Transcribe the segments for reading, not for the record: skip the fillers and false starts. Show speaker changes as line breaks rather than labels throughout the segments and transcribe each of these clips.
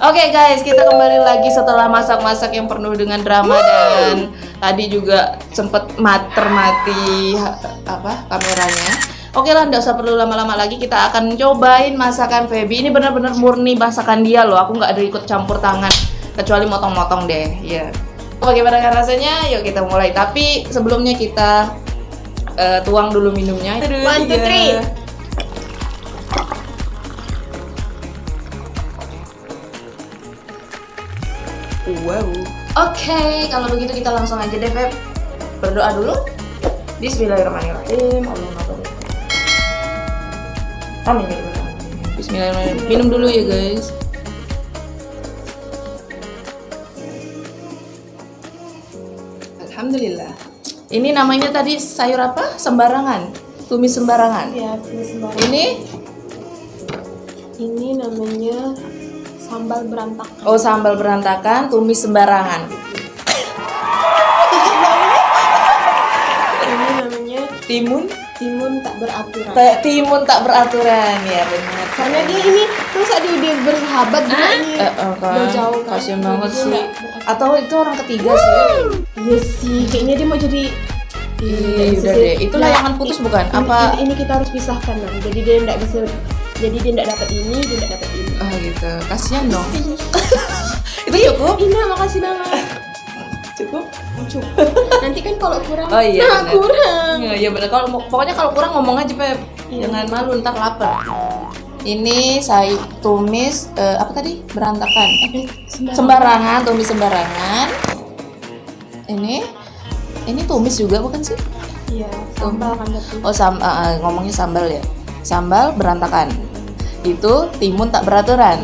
Oke guys, kita kembali lagi setelah masak-masak yang penuh dengan drama dan tadi juga sempet mati kameranya. Oke lah, nggak usah perlu lama-lama lagi, kita akan cobain masakan Feby. Ini benar-benar murni masakan dia loh. Aku nggak ada ikut campur tangan, kecuali motong-motong deh. Ya. Bagaimana kan rasanya? Yuk kita mulai. Tapi sebelumnya kita tuang dulu minumnya.
1, 2, 3.
Wow. Oke, kalau begitu kita langsung aja deh, Feb. Berdoa dulu. Bismillahirrahmanirrahim. Amin. Bismillahirrahmanirrahim. Minum dulu ya, guys. Alhamdulillah. Ini namanya tadi sayur apa? Sembarangan. Tumis sembarangan.
Ya, tumis sembarangan. Ini namanya sambal berantakan.
Oh, sambal berantakan, tumis sembarangan.
Ini namanya
Timun
tak beraturan.
Timun tak beraturan, ya benar.
Karena dia ini masa dia udah bersahabat juga ini. Udah jauh kan.
Kasian banget
Dia
sih.
nggak
Atau itu orang ketiga sih.
Iya sih, kayaknya dia mau jadi.
Udah deh. Itu layangan putus bukan? Apa?
Ini kita harus pisahkan dong. Jadi dia nggak bisa. Jadi dia nggak dapat ini, dia nggak dapat ini.
Oh gitu. Kasian dong. Itu cukup?
Ini makasih banget.
Cukup?
Nanti kan kalau kurang.
Oh iya.
Nah,
bener.
kurang.
Iya benar. Pokoknya kalau kurang ngomong aja, Pep.
Iya.
Jangan malu, ntar lapar. Ini saya tumis apa tadi? Berantakan. Sembarangan, tumis sembarangan. Ini tumis juga bukan sih?
Iya, sambal kan tapi.
Oh, ngomongnya sambal ya. Sambal berantakan. Itu timun tak beraturan.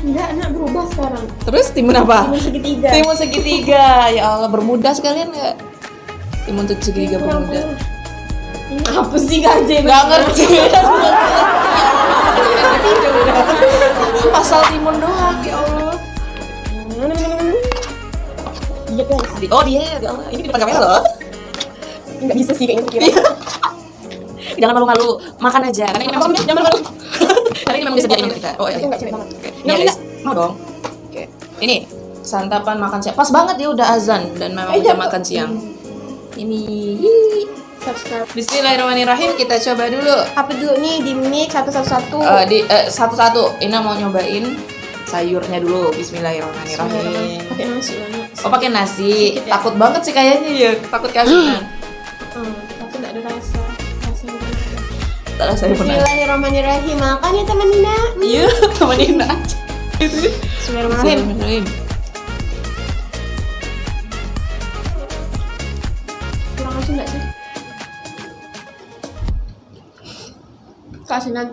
Enggak berubah sekarang.
Terus timun apa?
Timun segitiga.
Timun segitiga. Ya Allah, bermuda sekalian nggak? Timun segitiga bermuda.
Ini apa sih gaje?
Nggak ngerti. Pasal timun doang, ya Allah.
Iya guys.
Oh dia, ya Allah. Ini di depan kamera loh.
Nggak bisa sih kayaknya kira.
Jangan malu-malu, makan aja. Karena ini memang
Jangan malu.
karena ini memang disediain untuk kita. Oh iya.
Aku nggak cewek banget.
Iya, guys. Mau dong. Oke. Ini santapan makan siang. Pas banget dia udah azan dan memang jam makan siang. Ini.
Subscribe.
Bismillahirrahmanirrahim. Kita coba dulu.
Apa dulu nih di mix satu-satu.
Satu-satu. Ina mau nyobain sayurnya dulu. Bismillahirrahmanirrahim.
Pakai nasi banyak.
Oh pakai nasi.
Sedikit ya.
Takut banget sih kayaknya ya. Takut kasihan.
Tapi nggak ada rasa. Rasanya
Tak rasa pernah.
Bismillahirrahmanirrahim. Makan ya teman Nina.
Iya, temenin aja.
Bismillahirrahmanirrahim. Kurang asin nggak sih? Keasinan.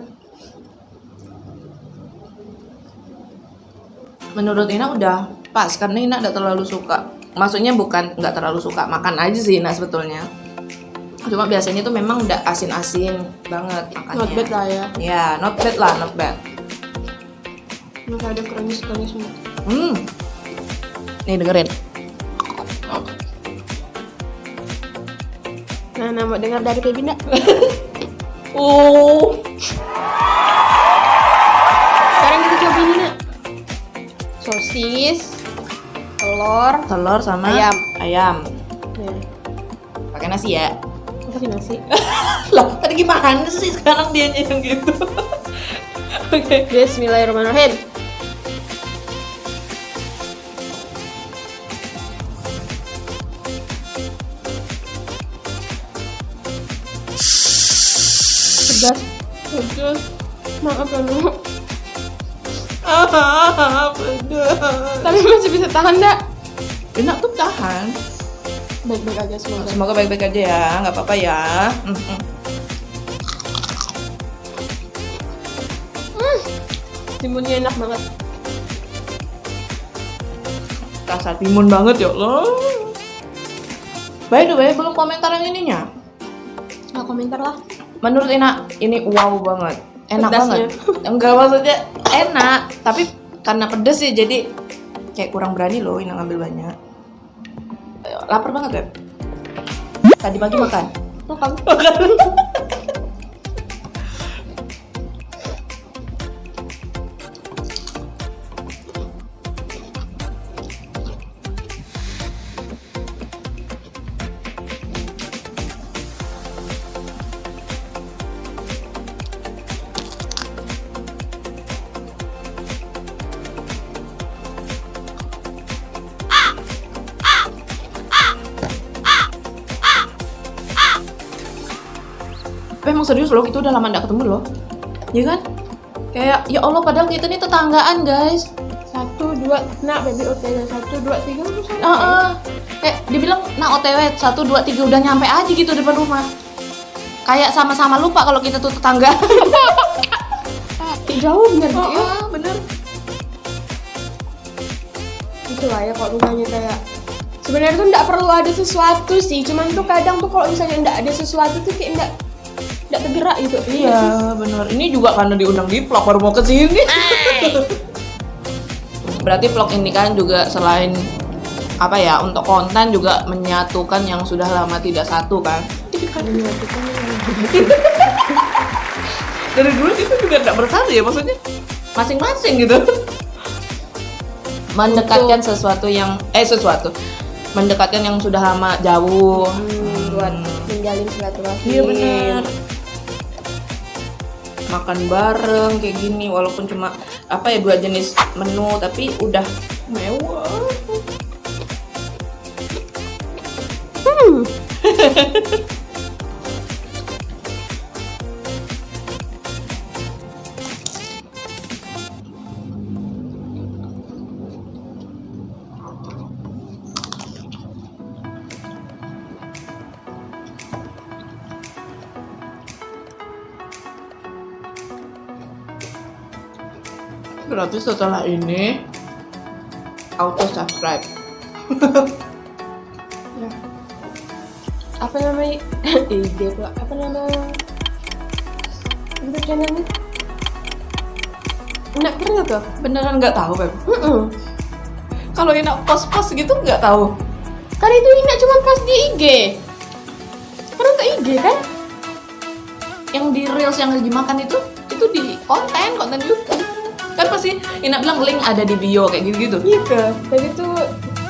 Menurut Ina udah pas karena Ina nggak terlalu suka. Maksudnya bukan nggak terlalu suka, makan aja sih Ina sebetulnya. Cuma biasanya tuh memang udah asin-asin banget makannya.
Not bad lah ya.
Ya, not bad lah, not bad.
Masih ada kronis-kronis semua.
Nih dengerin.
Nah, mau dengar dari Feby nggak?
Oh,
Sekarang kita coba ini nak. Sosis, telur
sama ayam.
Nih,
Pakai nasi ya.
kasih nasi.
Lah, tadi gimana sih sekarang dia yang gitu? Oke.
Bismillahirrahmanirrahim. Pedas. Maaf ya Nuk.
Pedas.
Tapi masih bisa tahan nggak?
Enak tuh tahan.
Baik-baik aja semoga.
Semoga baik-baik aja ya, nggak apa-apa ya.
Timunnya enak banget.
Rasa timun banget ya Allah. By the way, belum komentar yang ininya.
Nggak komentar lah.
Menurut Ina, ini wow banget. Enak
Pedasnya.
banget. Enggak maksudnya enak, tapi karena pedes sih jadi kayak kurang berani loh Ina ngambil banyak. Lapar banget ya? Tadi pagi makan.
Makan.
emang serius loh, itu udah lama nggak ketemu loh. Ya kan? Kayak ya Allah, padahal kita nih tetanggaan guys.
1, 2, nak baby OTW 1, 2, 3 udah sampai.
Kayak dibilang nah OTW 1, 2, 3 udah nyampe aja gitu depan rumah. Kayak sama-sama lupa kalau kita tuh tetangga.
Jauh bener gitu ya.
Bener.
Gitu lah ya kalau misalnya kayak sebenarnya tuh nggak perlu ada sesuatu sih, cuman tuh kadang tuh kalau misalnya nggak ada sesuatu tuh kayak nggak tergerak gitu.
Iya bener. Ini juga karena diundang di vlog baru mau kesini. Berarti vlog ini kan juga selain apa ya, untuk konten juga menyatukan yang sudah lama tidak satu kan. Dari dulu kita juga tidak bersatu ya, maksudnya masing-masing gitu. Mendekatkan mendekatkan yang sudah lama jauh.
Buat menjalin silaturahmi.
Iya benar. Makan bareng kayak gini walaupun cuma apa ya 2 jenis menu tapi udah mewah. Berarti setelah ini auto subscribe.
Ya. Apa namanya? Ide pula. Apa namanya? Untuk channelnya? Nggak pernah tuh?
Beneran nggak tahu Beb? Kalau Ina post-post gitu nggak tahu.
Kan itu Ina cuma post di IG. Karena ke IG kan?
Yang di reels yang lagi makan itu di konten YouTube. Kan pasti Ina bilang link ada di bio kayak gitu-gitu.
Iya ke. Tapi itu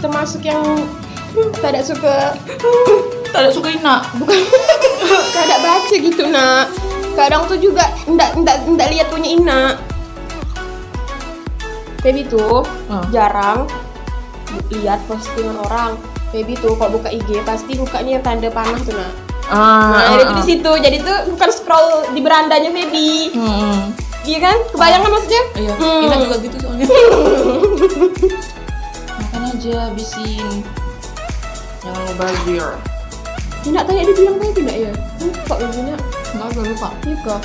termasuk yang tidak suka
Ina.
bukan tidak baca gitu nak. Kadang tuh juga ndak lihat punya Ina. Baby tuh jarang lihat postingan orang. Baby tuh kalau buka IG pasti bukanya yang tanda panah tuh nak. Nah, itu di situ. Jadi tuh bukan scroll di berandanya Baby. Iya kan? Kebayang kan maksudnya?
Iya. Ina juga gitu soalnya. Makan aja, habisin. Jangan mubazir.
Ina tanya dia bilang tadi tidak ya? Lupa Ina.
Enggak, udah lupa.
Iya kok.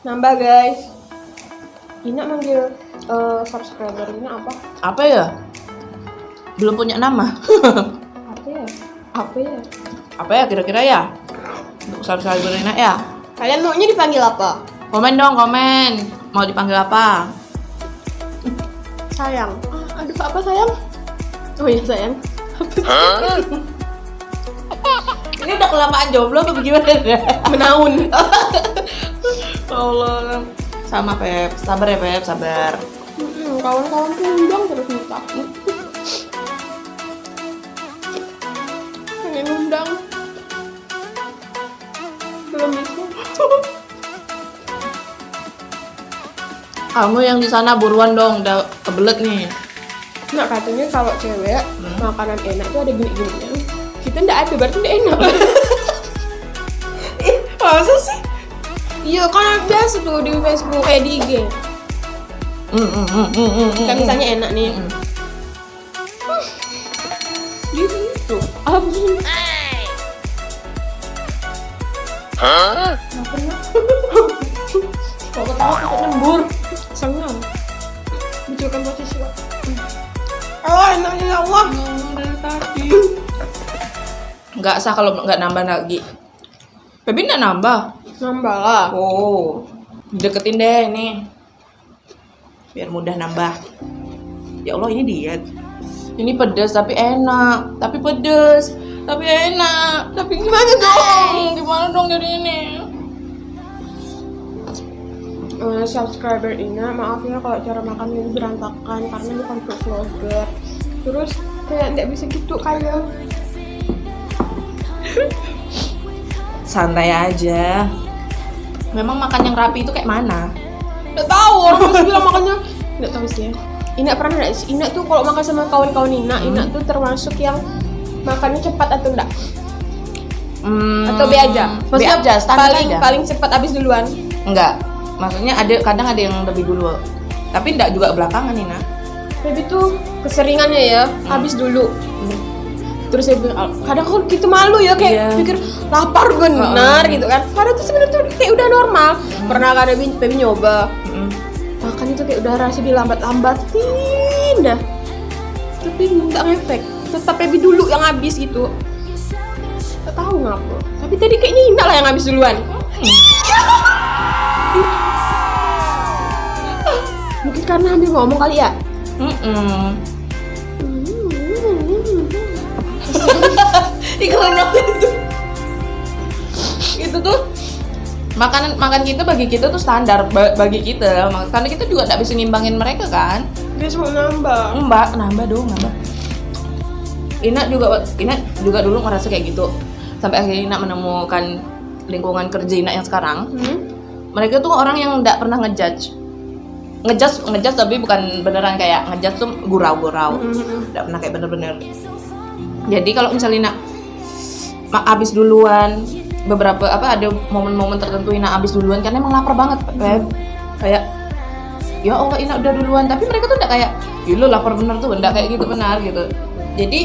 Nambah guys. Ina manggil subscriber Ina apa?
Apa ya? Belum punya nama.
Apa ya? Apa ya?
Apa ya kira-kira ya? Untuk subscriber Ina ya?
Kalian maunya dipanggil apa?
Komen dong, komen. Mau dipanggil apa?
Sayang. Aduh, apa sayang? Oh iya sayang.
Ini udah kelamaan jomblo apa gimana?
Menaun.
Allah. Sama Pep, sabar ya Pep, sabar.
Kawan-kawan tuh undang terus minta. Pengen undang. Belum bisa.
Kamu yang di sana buruan dong, udah kebelet nih.
Nah katanya kalau cewek makanan enak tuh ada gini-gininya. Kita ndak ada, berarti ndak enak.
Masa sih?
Iya kan biasa tuh di Facebook, di IG. Kan misalnya enak nih. Gitu. Apa sih? Nggak pernah. Kok ketawa takut nyembur. Senang. Munculkan posisi kok. Oh enaknya ya Allah.
Dari tadi. Nggak sah kalau nggak nambah lagi. Baby nggak nambah.
Nambah lah.
Oh, deketin deh nih. Biar mudah nambah. Ya Allah ini diet. Ini pedas tapi enak. Tapi pedas. Tapi enak. Tapi gimana dong? Gimana dong jadi ini?
Subscriber Ina, maaf ya kalau cara makannya ini berantakan karena bukan food vlogger. Terus kayak nggak bisa gitu kayak.
Santai aja. Memang makan yang rapi itu kayak mana?
Nggak tahu, orang masih bilang makannya nggak tahu sih ya. Ina pernah nggak sih? Ina tuh kalau makan sama kawan-kawan Ina tuh termasuk yang makannya cepat atau enggak? Atau B aja?
B aja, standar aja.
Paling cepat habis duluan.
Enggak. Maksudnya kadang ada yang lebih dulu. Tapi enggak juga belakangan nih, Nak.
Baby tuh keseringannya ya, habis dulu. Terus saya bilang, kadang kok gitu malu ya kayak pikir lapar benar gitu kan. Padahal tuh sebenarnya tuh kayak udah normal. Pernah kan baby nyoba. Makan itu kayak udah rasa dilambat-lambatin dah. Tapi enggak ngefek. Tetap baby dulu yang habis gitu. Gak tahu ngapa. Tapi tadi kayaknya Ina lah yang habis duluan. Mungkin karena ambil ngomong kali ya.
Keren banget itu tuh makan kita bagi kita tuh standar bagi kita, karena kita juga nggak bisa ngimbangin mereka kan.
Dia cuma nambah.
Nambah dong. Ina juga dulu ngerasa kayak gitu sampai akhirnya Ina menemukan lingkungan kerja Ina yang sekarang. Mereka tuh orang yang nggak pernah ngejudge tapi bukan beneran kayak ngejudge tuh gurau-gurau. Nggak pernah kayak bener-bener. Jadi kalau misalnya Ina habis duluan, beberapa ada momen-momen tertentu Ina habis duluan karena emang lapar banget, kayak ya Allah Ina udah duluan, tapi mereka tuh enggak kayak lu lapar bener tuh, enggak kayak gitu benar gitu. Jadi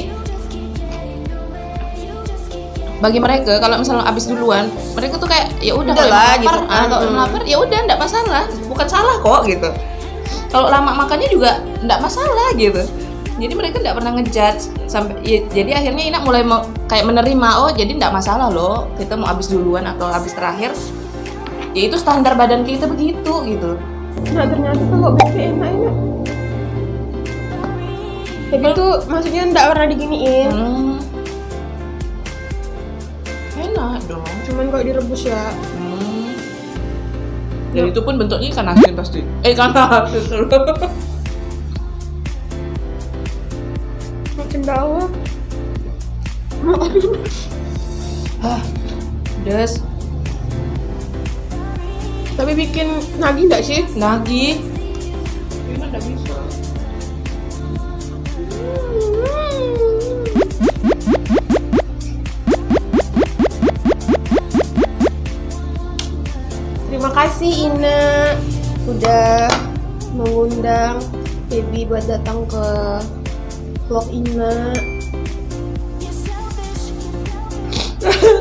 bagi mereka kalau misalnya habis duluan, mereka tuh kayak ya udah kalau lapar gitu. Kalau lapar ya udah enggak masalah, bukan salah kok gitu. Kalau lama makannya juga enggak masalah gitu. Jadi mereka tidak pernah ngejudge sampai jadi akhirnya Ina mulai kayak menerima, oh jadi tidak masalah loh kita mau habis duluan atau habis terakhir, ya itu standar badan kita begitu gitu.
Nah ternyata kalau baby enak baby tuh maksudnya tidak pernah diginiin.
Enak dong,
cuman kalau direbus ya.
Dan itu pun bentuknya ikan asin pasti. Ikan asin.
Cendawa.
Des.
Tapi bikin nagih enggak sih?
Nagih. Ini enggak bisa.
Terima kasih Ina udah mengundang baby buat datang ke vlog Ina.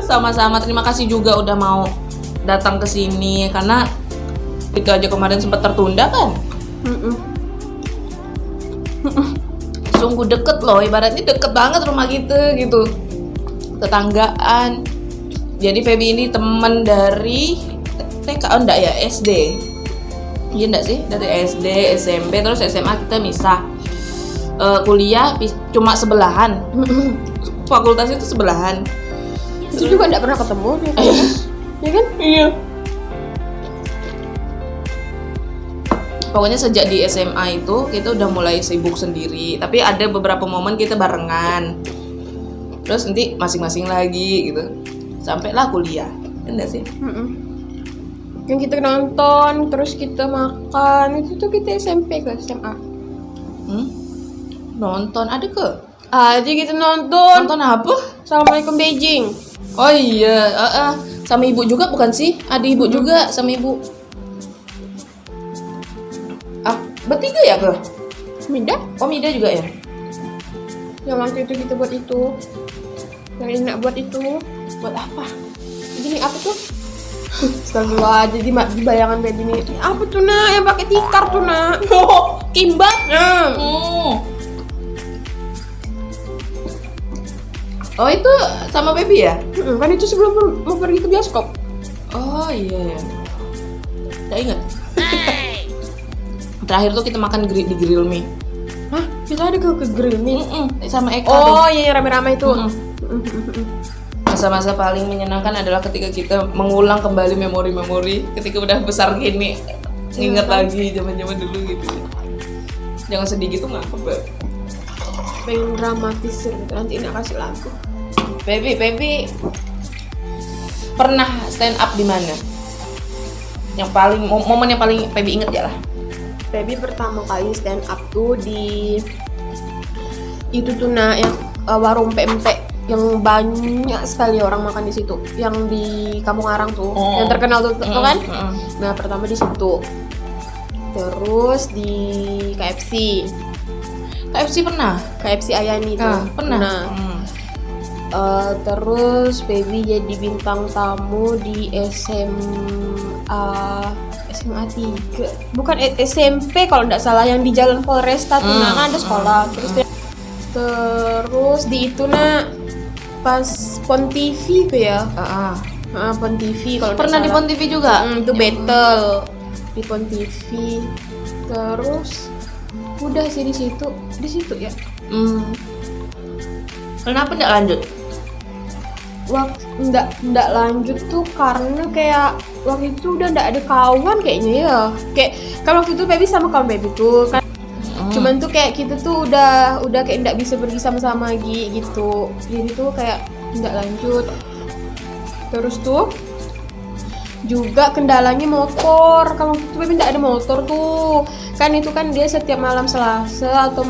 Sama-sama, terima kasih juga udah mau datang ke sini karena itu aja kemarin sempat tertunda kan. Sungguh deket loh, ibaratnya deket banget rumah kita gitu, tetanggaan. Jadi Feby ini teman dari TK, enggak ya, SD. Iya enggak sih, dari SD, SMP, terus SMA kita misah. Kuliah cuma sebelahan. Fakultas itu sebelahan.
Itu juga enggak pernah ketemu ya kan? Ya kan?
Iya. Pokoknya sejak di SMA itu kita udah mulai sibuk sendiri, tapi ada beberapa momen kita barengan. Terus nanti masing-masing lagi gitu. Sampailah kuliah. Enggak sih?
Yang kita nonton, terus kita makan, itu tuh kita SMP ke SMA.
Nonton ada ke?
Aja kita nonton.
Nonton apa?
Assalamualaikum Beijing.
Oh iya, sama ibu juga bukan sih? Ada ibu juga sama ibu. Bertiga ya ke?
Mida?
Oh Mida juga ya?
Yang waktu itu kita buat itu. Yang enak buat itu.
Buat apa?
Gini apa tuh? Astagfirullah, jadi di bayangan baby ini apa tuh nak yang pakai tikar tuh nak?
Oh, kimbap. Oh itu sama baby ya?
Kan itu sebelum mau pergi ke bioskop.
Oh iya ya. Nggak ingat. Terakhir tuh kita makan di grill mie.
Hah? Kita ada ke grill mie?
Sama Eka.
Oh iya rame-rame itu.
Masa-masa paling menyenangkan adalah ketika kita mengulang kembali memori-memori ketika udah besar gini, nginget lagi zaman-zaman dulu gitu. Jangan sedih gitu nggak apa-apa.
Pengen dramatisir gitu, nanti Ina kasih lagu.
Baby pernah stand up di mana? Yang paling momen yang paling Baby inget ya lah.
Baby pertama kali stand up tuh di itu tuh nah yang warung pempek. yang banyak sekali orang makan di situ, yang di Kampung Arang tuh, yang terkenal tuh kan. Nah pertama di situ, terus di KFC
pernah.
KFC Ayani tuh
pernah.
Terus baby jadi bintang tamu di SMA 3, bukan SMP kalau nggak salah, yang di Jalan Polresta tuh, kan ada sekolah. Terus di itu pas Pon TV tuh ya. Pon TV kalau
Pernah di Pon TV juga?
Itu battle di Pon TV. Terus udah sih di situ ya.
Kenapa nggak lanjut?
Nggak lanjut tuh karena kayak waktu itu udah nggak ada kawan kayaknya ya. Kayak kalau waktu itu baby sama kawan baby tuh kan. Cuman tuh kayak kita tuh udah kayak nggak bisa pergi sama-sama lagi gitu. Jadi tuh kayak nggak lanjut. Terus tuh juga kendalanya motor. Kalau waktu itu baby nggak ada motor tuh. Kan itu kan dia setiap malam Selasa atau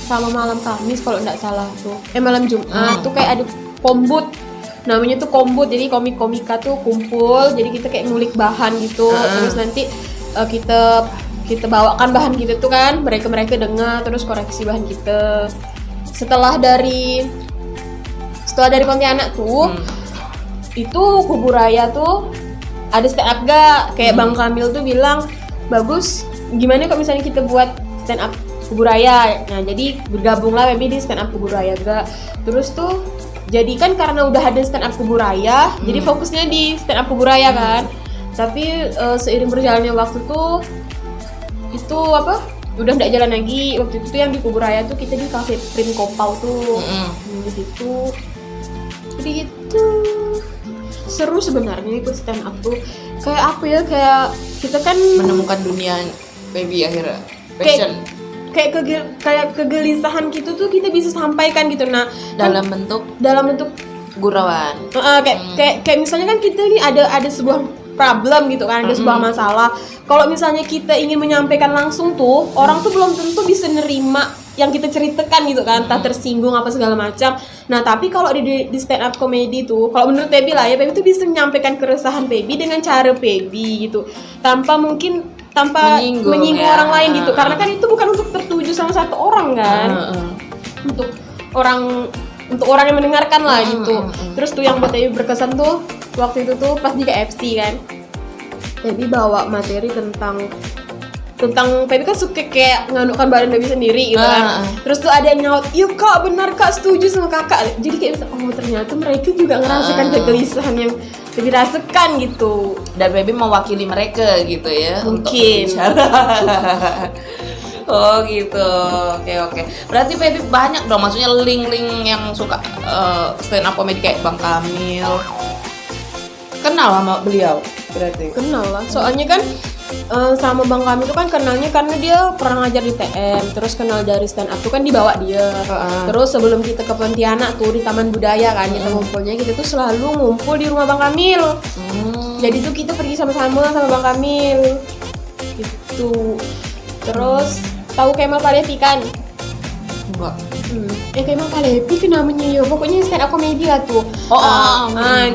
sama malam Kamis kalau nggak salah tuh. Malam Jumat tuh kayak ada kombut. Namanya tuh kombut, jadi komika tuh kumpul, jadi kita kayak ngulik bahan gitu. Terus nanti kita bawakan bahan kita tuh kan, mereka dengar terus koreksi bahan kita. Setelah dari Pontianak tuh, itu Kuburaya tuh ada stand up gak? Kayak Bang Kamil tuh bilang, bagus, gimana kok misalnya kita buat stand up Kuburaya. Nah jadi bergabunglah baby di stand up Kuburaya gak. Terus tuh jadi kan karena udah ada stand up Kuburaya, jadi fokusnya di stand up Kuburaya kan. Tapi seiring berjalannya waktu tuh itu udah nggak jalan lagi. Waktu itu tuh yang di Kuburaya tuh kita di cafe Prim Kopau tuh. Di situ. Jadi itu seru sebenarnya ikut stand up tuh. Kayak kayak kita kan
menemukan dunia baby akhirnya. Passion.
Kayak kegelisahan gitu tuh kita bisa sampaikan gitu. Nah
dalam bentuk gurauan.
Kayak misalnya kan kita ini ada sebuah problem gitu kan, ada sebuah masalah. Kalau misalnya kita ingin menyampaikan langsung tuh, orang tuh belum tentu bisa nerima yang kita ceritakan gitu kan, entah tersinggung apa segala macam. Nah tapi kalau di stand up comedy tuh, kalau menurut Baby lah ya, Baby tuh bisa menyampaikan keresahan Baby dengan cara Baby gitu, tanpa menyinggung ya, orang lain gitu. Karena kan itu bukan untuk tertuju sama satu orang kan, untuk orang yang mendengarkan lah gitu. Terus tuh yang buat Baby berkesan tuh waktu itu tuh pas di KFC kan, Baby bawa materi tentang Baby kan suka kayak nganukkan badan Baby sendiri gitu kan. Terus tuh ada yang nyaut, iya kak benar kak, setuju sama kakak. Jadi kayak bisa, oh ternyata mereka juga ngerasakan kegelisahan yang Baby rasakan gitu.
Dan Baby mewakili mereka gitu ya.
Mungkin.
Oh gitu, oke. Berarti Baby banyak dong, maksudnya link-link yang suka stand up comedy kayak Bang Kamil. Kenal sama beliau berarti? Kenal lah, soalnya kan sama Bang Kamil itu kan kenalnya karena dia pernah ngajar di TM. Terus kenal dari stand up tuh kan dibawa dia. Terus sebelum kita ke Pontianak tuh di Taman Budaya kan, kita ngumpulnya, kita tuh selalu ngumpul di rumah Bang Kamil. Jadi tuh kita pergi sama-sama sama Bang Kamil gitu. Terus tahu Kemal Palevi kan? Enggak.
Kemal Palevi kan namanya ya, pokoknya stand up comedy lah tuh.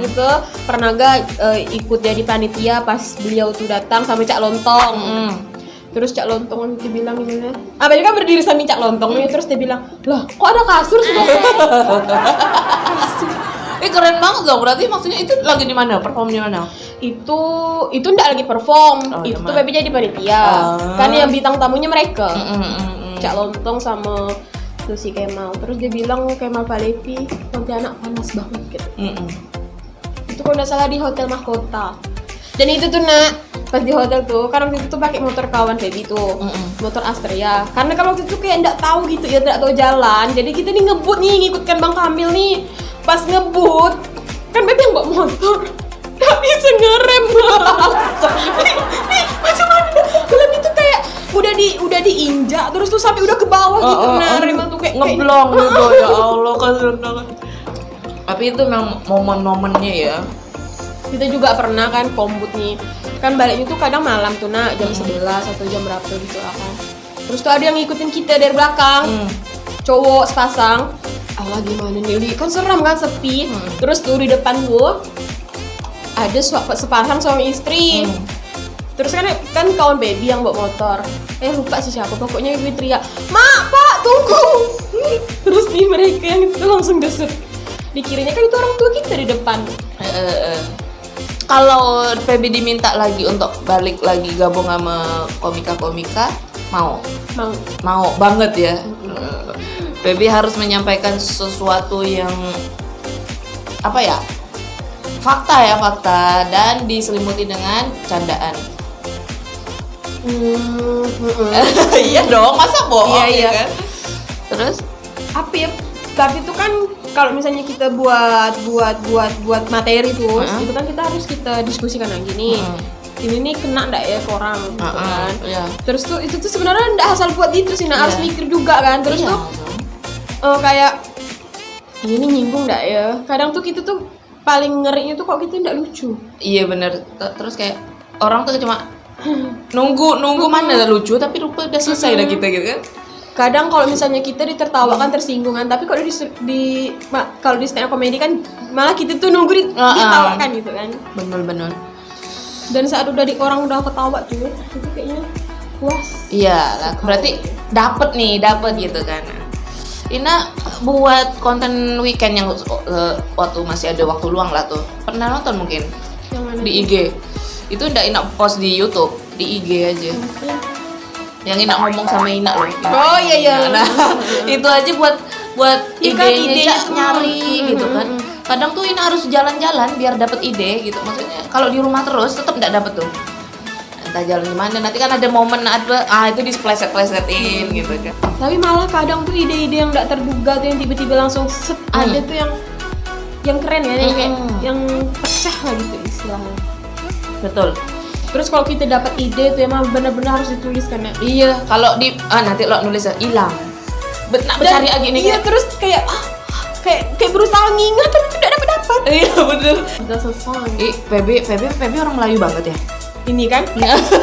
Gitu. Pernah gak ikut jadi panitia pas beliau tuh datang sama Cak Lontong. Terus Cak Lontong itu bilang gini, Bayu kan berdiri sama Cak Lontong nih, terus dia bilang, lah kok ada kasur sebelah?
Keren banget dong, berarti maksudnya itu lagi di mana? Perform di mana?
Itu enggak lagi perform, itu tuh Baby jadi panitia. Kan yang bintang tamunya mereka. Cak Lontong sama si Kemal. Terus dia bilang Kemal Palevi, Pontianak panas banget gitu. Itu kalau nggak salah di Hotel Mahkota. Dan itu tuh pas di hotel tuh, karena waktu itu tuh pakai motor kawan Baby tuh, motor Astrea. Karena kalau waktu itu kayak nggak tahu gitu ya, nggak tahu jalan. Jadi kita nih ngebut nih, ngikutkan Bang Kamil nih. Pas ngebut, kan Baby yang bawa motor, nggak bisa ngerem. Macam mana? Film itu kayak udah diinjak terus tuh sampai udah ke bawah gitu. Rem tuh kayak
ngeblong gitu. Ya Allah, kasihan. Tapi itu memang momen-momennya ya.
Kita juga pernah kan kombut nih, kan baliknya tuh kadang malam tuh jam 11 atau jam berapa gitu lah kan. Terus tuh ada yang ngikutin kita dari belakang, cowok sepasang, Allah gimana nih, kan seram kan, sepi. Terus tuh di depan tuh ada sepasang suami istri. Terus kan kawan baby yang bawa motor. Lupa sih siapa, pokoknya ibu teriak, "Mak, Pak, tunggu." Terus nih mereka yang itu langsung desut. Dikiranya kan itu orang tua kita di depan.
Kalau Feby diminta lagi untuk balik lagi gabung sama komika-komika, mau banget ya. Feby harus menyampaikan sesuatu yang apa ya, fakta dan diselimuti dengan candaan. Iya dong, masa bohong
iya.
ya kan? Terus
apa ya, tapi itu kan kalau misalnya kita buat materi tuh, itu kan kita diskusikan lagi nih. Ini nih kena ndak ya ke orang gitu kan.
Iya.
Terus tuh itu tuh sebenarnya ndak asal buat itu sih, harus mikir juga kan. Terus tuh kayak ini nyinggung ndak ya. Kadang tuh kita tuh paling ngerinya tuh kok kita ndak lucu.
Iya bener. Terus kayak orang tuh cuma nunggu mana lucu, tapi rupa udah selesai dah kita gitu kan.
Kadang kalau misalnya kita ditertawakan, tersinggungan, tapi kalau kalau di stand up comedy kan malah kita tuh nunggu ditawakan gitu kan.
Bener.
Dan saat orang udah ketawa tuh, itu kayaknya puas.
Iya lah, berarti dapat gitu kan. Ina buat konten weekend yang waktu masih ada waktu luang lah tuh. Pernah nonton mungkin?
Yang mana?
Di IG. Itu udah Ina post di YouTube, di IG aja. Yang Ina ngomong sama Ina loh.
Oh iya.
Nah, itu aja buat ide-nya nyari gitu kan. Kadang tuh Ina harus jalan-jalan biar dapat ide gitu. Maksudnya kalau di rumah terus tetap enggak dapat tuh. Entah jalan gimana, nanti kan ada momen itu displeset-plesetin gitu kan.
Tapi malah kadang tuh ide-ide yang enggak terduga tuh yang tiba-tiba langsung ada tuh yang keren ya, yang kayak yang pecah lah gitu istilahnya.
Betul.
Terus kalau kita dapat ide tuh emang benar-benar harus dituliskan ya.
Iya, kalau nanti lo nulis hilang. Nak mencari lagi nih.
Iya, terus kayak berusaha ngingat tapi tidak dapat.
Iya, bener.
Udah selesai.
Feby orang Melayu banget ya.
Ini kan?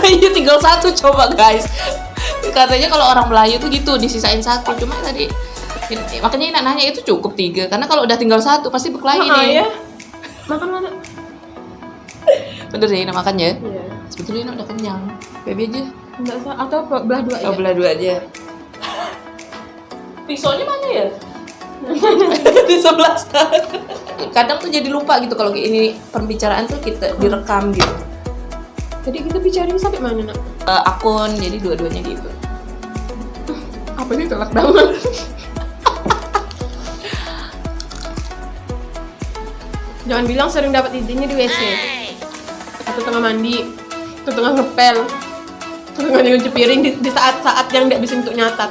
Iya, tinggal satu coba guys. Katanya kalau orang Melayu tuh gitu, disisain satu. Cuma tadi makanya Ina nanya itu cukup 3 karena kalau udah tinggal satu pasti bek lagi nih.
Ya. Makan mana?
Bener ya, Ina makan ya?
Iya.
Sebetulnya Ina udah kenyang. Feby aja.
Enggak usah, atau belah 2 aja.
Belah 2 aja. Pisaunya mana ya? Di sebelah sana. Kadang tuh jadi lupa gitu kalau ini pembicaraan tuh kita direkam gitu.
Jadi kita bicaranya sampai mana, Nak?
Akun, jadi dua-duanya gitu.
Apa sih telak banget? Jangan bilang sering dapat idenya di WC. Atau tengah mandi, atau tengah ngepel, atau tengah nyuci piring di saat-saat yang nggak bisa untuk nyatat.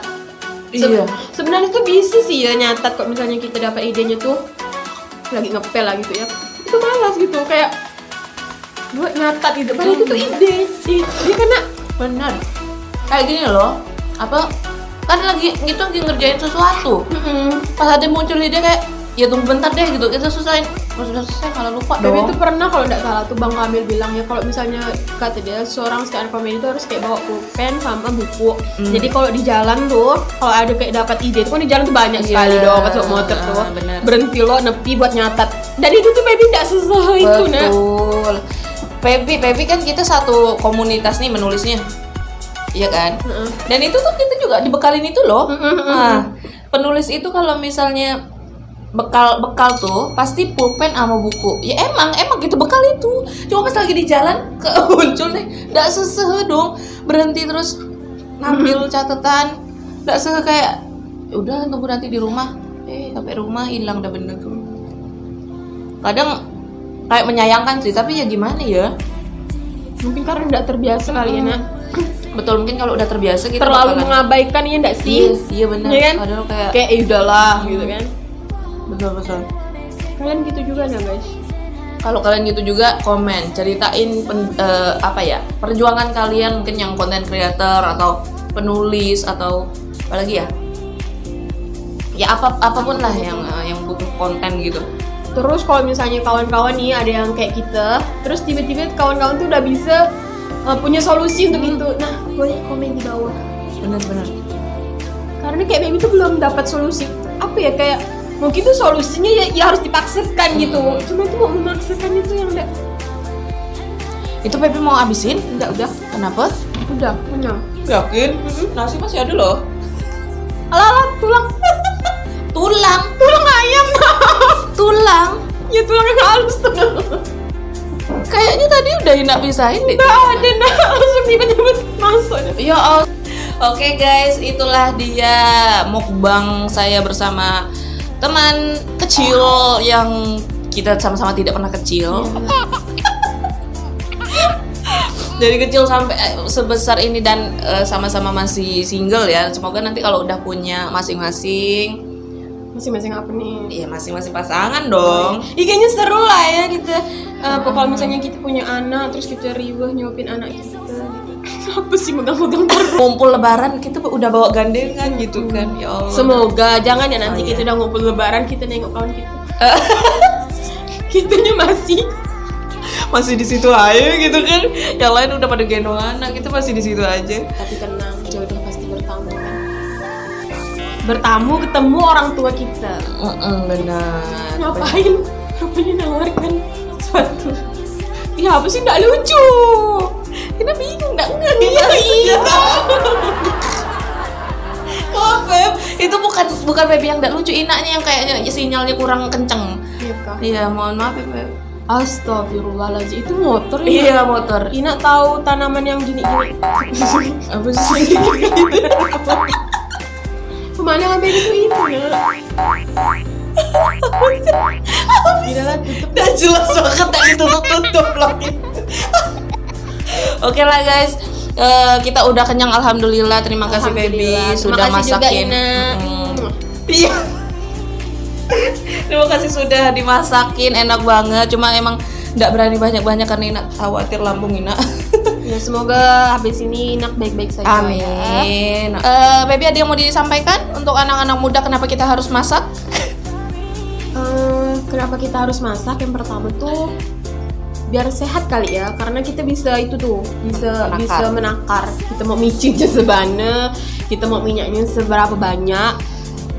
Iya.
Sebenarnya tuh bisa sih ya nyatat kok misalnya kita dapat idenya tuh lagi ngepel lah gitu ya. Itu malas gitu kayak buat nyatat gitu. Padahal itu ide. Dia kena
benar. Kayak gini loh. Kan lagi ngerjain sesuatu. Pas ada muncul ide kayak ya tunggu bentar deh gitu, kita selesain. Pas sudah selesai malah lupa
tapi
dong.
itu pernah kalau nggak salah tuh Bang Kamil bilang ya kalau misalnya kata dia seorang stand up comedy itu harus kayak bawa pulpen sama buku. Jadi kalau di jalan tuh kalau ada kayak dapat ide itu kan di jalan tuh banyak sekali dong pas bawa motor tuh.
Bener.
Berhenti lo nepi buat nyatat. Dan itu tuh Feby nggak susah itu nah.
Betul. Feby kan kita satu komunitas nih menulisnya. Iya kan? Dan itu tuh kita juga dibekalin itu loh. Nah, penulis itu kalau misalnya bekal tuh pasti pulpen sama buku. Ya emang gitu bekal itu. Cuma pas lagi di jalan muncul nih, enggak seseh dong. Berhenti terus ngambil catatan. Enggak seseh kayak udah tunggu nanti di rumah. Sampai rumah hilang dah bener tuh. Kadang kayak menyayangkan sih, tapi ya gimana ya?
Mungkin karena enggak terbiasa kali ya, Nak.
Betul, mungkin kalau udah terbiasa kita
terlalu mengabaikan ya enggak sih?
Iya benar.
Ya kan?
Padahal
kayak udahlah gitu kan.
Betul.
Kalian gitu juga nah guys.
Kalau kalian gitu juga komen, ceritain perjuangan kalian mungkin yang content creator atau penulis atau apa lagi ya? Ya apapun lah yang butuh konten gitu.
Terus kalau misalnya kawan-kawan nih ada yang kayak kita, terus tiba-tiba kawan-kawan tuh udah bisa punya solusi untuk itu. Nah, boleh komen di bawah.
Benar.
Karena kayak Baby tuh belum dapat solusi. Apa ya kayak Mungkin tuh solusinya ya harus dipaksakan gitu. Cuma itu mau memaksakan itu yang enggak.
Itu Pepe mau habisin?
Udah.
Kenapa?
Udah, kenyang.
Yakin? Nasi masih ada loh.
Alah, tulang.
Tulang
ayam.
tulang.
Ya tulangnya nggak halus tuh.
Kayaknya tadi udah Ina pisahin deh.
Nggak ada, langsung tiba-tiba masuk.
Ya Allah. Oke guys, itulah dia mukbang saya bersama teman kecil yang kita sama-sama tidak pernah kecil. Dari kecil sampai sebesar ini dan sama-sama masih single ya. Semoga nanti kalau udah punya masing-masing
Apa nih?
iya masing-masing pasangan dong.
Kayaknya seru lah ya kita. Kalau misalnya kita punya anak, terus kita riweh nyuapin anak kita. Apa sih megang-megang terus?
Ngumpul lebaran kita udah bawa gandengan gitu kan. Ya Allah.
Semoga jangan ya nanti kita udah ngumpul lebaran kita nengok kawan kita. Kitanya masih di situ aja gitu kan. Yang lain udah pada gendong anak, kita masih di situ aja. Tapi tenang, jodoh pasti bertamu kan. Bertamu ketemu orang tua kita.
Benar.
Ngapain? Rupanya nawarkan sesuatu. Ya apa sih nggak lucu? Kita bingung nggak? Iya.
Oh Beb, itu bukan Baby yang nggak lucu, Inanya yang kayaknya sinyalnya kurang kenceng. Iya, mohon maaf ya Beb.
Astagfirullahaladzim, itu motor ya?
Iya motor.
Ina tahu tanaman yang gini-gini.
Apa sih?
Kemana ngambil itu ya? Gila tutup.
Udah jelas banget tadi tutup lagi. Oke lah guys, kita udah kenyang alhamdulillah. Terima kasih Baby sudah masakin. Iya. Terima kasih sudah dimasakin, enak banget. Cuma emang nggak berani banyak-banyak karena Ina khawatir lambung Ina.
Ya semoga habis ini Inak baik-baik saja.
Amin. Baby ada yang mau disampaikan untuk anak-anak muda kenapa kita harus masak?
Kenapa kita harus masak? Yang pertama tuh biar sehat kali ya, karena kita bisa menakar. Kita mau micinnya sebana, kita mau minyaknya seberapa banyak.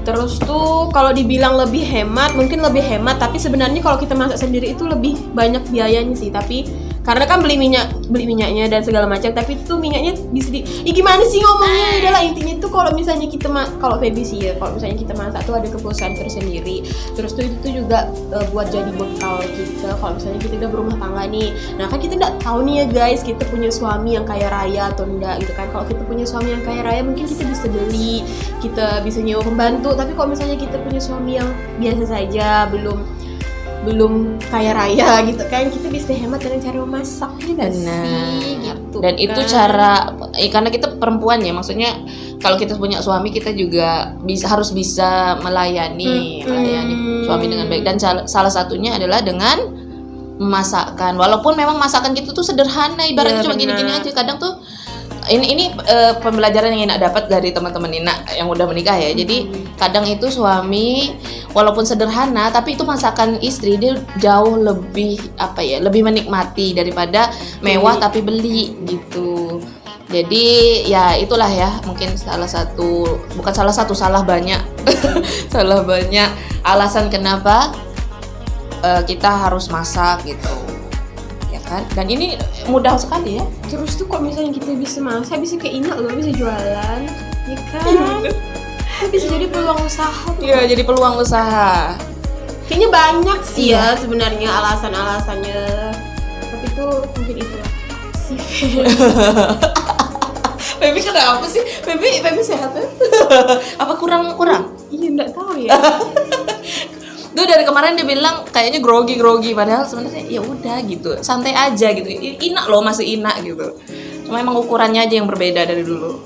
Terus tuh kalau dibilang lebih hemat, mungkin lebih hemat, tapi sebenarnya kalau kita masak sendiri itu lebih banyak biayanya sih. Tapi karena kan beli minyaknya dan segala macam, tapi itu minyaknya bisa gimana sih ngomongnya? Adalah intinya tuh kalau misalnya kita kalau Feby sih ya, kalau misalnya kita masak tuh ada kepuasan tersendiri. Terus tuh itu tuh juga buat jadi bekal kita kalau misalnya kita udah berumah tangga nih. Nah kan kita nggak tahu nih ya guys, kita punya suami yang kaya raya atau enggak gitu kan. Kalau kita punya suami yang kaya raya mungkin kita bisa beli, kita bisa nyewa pembantu. Tapi kalau misalnya kita punya suami yang biasa saja, belum kaya raya gitu kan, kita bisa hemat dengan cara memasak.
Benar.
Gitu
dan
kan.
itu cara karena kita perempuan ya, maksudnya kalau kita punya suami kita juga harus bisa melayani suami dengan baik, dan salah satunya adalah dengan memasakkan. Walaupun memang masakan kita tuh sederhana, ibaratnya cuma gini-gini aja. Kadang tuh ini pembelajaran yang Ina dapat dari teman-teman Ina yang udah menikah ya. Jadi kadang itu suami walaupun sederhana tapi itu masakan istri dia jauh lebih lebih menikmati daripada mewah tapi beli gitu. Jadi ya itulah ya, mungkin salah banyak salah banyak alasan kenapa kita harus masak gitu. Kan? Dan ini mudah sekali ya.
Terus tuh kok misalnya kita bisa masak, bisa kayak Ina loh, bisa jualan, ya kan? Bisa jadi peluang usaha.
Iya, jadi peluang usaha.
Kayaknya banyak sih ya sebenarnya alasan-alasannya. Tapi tuh mungkin itu sih.
Baby kenapa sih? Baby sehat kan? Apa kurang?
Iya, enggak tahu ya.
Tuh dari kemarin dia bilang kayaknya grogi padahal sebenarnya ya udah gitu, santai aja gitu. Ina loh, masih Ina gitu. Cuma emang ukurannya aja yang berbeda dari dulu.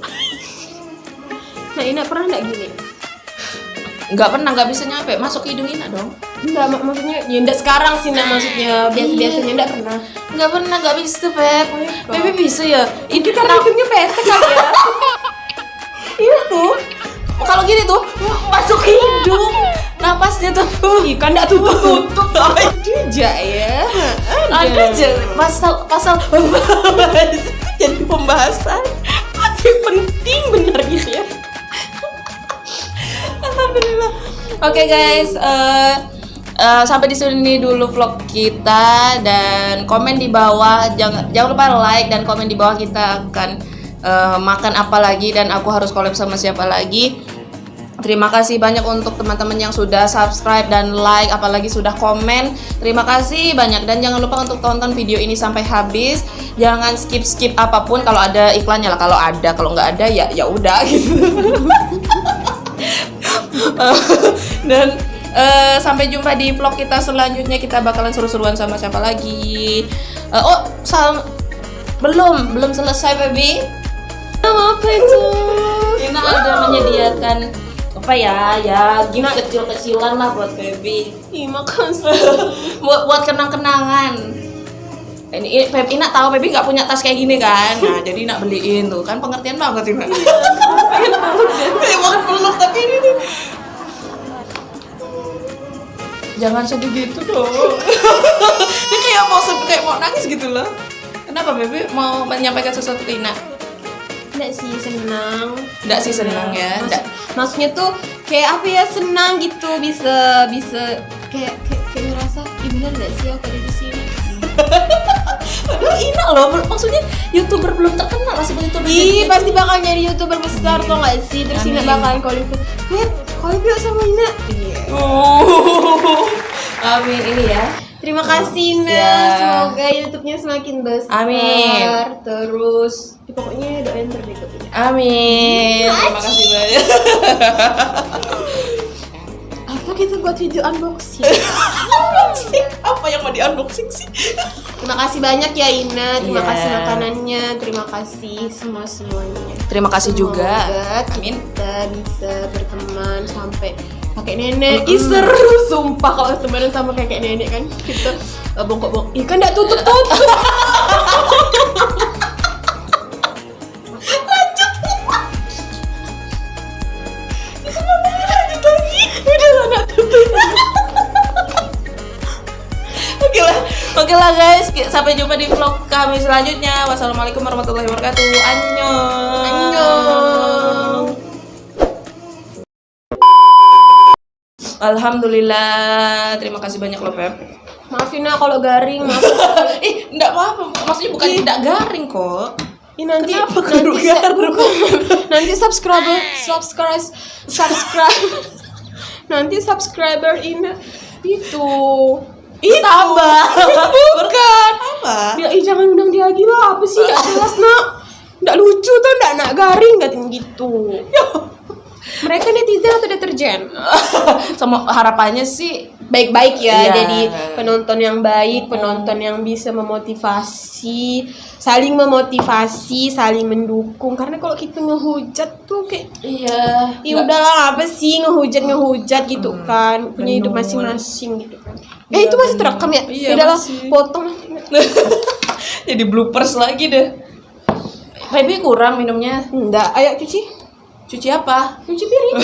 Nah, Ina pernah nggak gini?
Nggak bisa nyampe masuk ke hidung Ina dong.
Enggak, maksudnya ya enggak sekarang sih Ina, maksudnya biasanya enggak pernah.
Nggak bisa Beb. Bebe bisa ya.
Itu karena hidungnya pesek kali ya.
Iya tuh. Kalau gini tuh masuk ke hidung. Napasnya tuh
kan enggak tutup. Juga ya.
Ada aja pasal jadi pembahasan.
Tapi penting bener gitu ya.
Alhamdulillah. Oke guys, sampai di sini dulu vlog kita, dan komen di bawah, jangan lupa like dan komen di bawah kita akan makan apa lagi dan aku harus collab sama siapa lagi. Terima kasih banyak untuk teman-teman yang sudah subscribe dan like, apalagi sudah komen. Terima kasih banyak, dan jangan lupa untuk tonton video ini sampai habis. Jangan skip apapun, kalau ada iklannya lah, kalau nggak ada ya udah gitu. Dan sampai jumpa di vlog kita selanjutnya. Kita bakalan seru-seruan sama siapa lagi. Belum selesai, baby.
Apa itu?
Ina ada menyediakan apa ya gift kecil-kecilan lah buat baby.
Ih, makasih.
buat kenang-kenangan. Ini Ina tahu baby nggak punya tas kayak gini kan, nah jadi Ina beliin tuh, kan pengertian banget Ina. Pengen banget peluk, tapi ini tuh jangan sedih gitu dong. Ini kayak mau nangis gitu loh. Kenapa baby mau menyampaikan sesuatu ke Ina?
Enggak sih senang
ya.
Maksudnya tuh kayak apa ya, senang gitu, bisa kayak ngerasa bener enggak sih aku ada di sini.
Padahal Ina loh, maksudnya YouTuber belum terkenal lah seperti YouTuber.
Ih, pasti bakal jadi YouTuber besar tuh nggak sih? Terus Ina bakalan collab sama Ina.
Amin ini ya.
Terima kasih Ina, semoga YouTube-nya semakin besar.
Amin.
Terus pokoknya doain terbaik buat Ina.
Amin. Terima kasih banyak.
Apa kita buat video unboxing?
Apa yang mau di unboxing sih?
Terima kasih banyak ya Ina, terima
Iya.
kasih makanannya, terima kasih semuanya.
Terima kasih juga.
Amin.
Amin.
Kita bisa berteman sampai kakek nenek. Ih seru, sumpah kalau temenan sama kakek nenek kan kita bongkok-bongkok. Ih kan nggak tutup.
Oke lah guys, sampai jumpa di vlog kami selanjutnya. Wassalamualaikum warahmatullahi wabarakatuh. Annyeong. Alhamdulillah. Terima kasih banyak loh Pep.
Maafin ya kalau garing, maaf.
Enggak apa-apa. Maksudnya bukan tidak garing kok.
Nanti
Kenapa kudu garing?
Nanti subscriber Ina itu
tambah.
bukan
Apa?
dia jangan undang dia lagi lah, apa sih gak jelas nak, nggak lucu tuh, nggak garing katanya gitu. Mereka netizen atau deterjen?
Sama harapannya sih
Baik-baik ya,
Iya.
jadi penonton yang baik, penonton yang bisa memotivasi, saling mendukung. Karena kalau kita ngehujat tuh kayak
iya.
ya udahlah, apa sih ngehujat gitu kan, punya hidup
Bener.
masing-masing gitu kan.
Iya,
Itu masih terekam ya?
Iya,
Udahlah,
masih.
potong.
Jadi bloopers lagi deh. Baby kurang minumnya.
Enggak, ayo cuci
Cuci apa?
piring.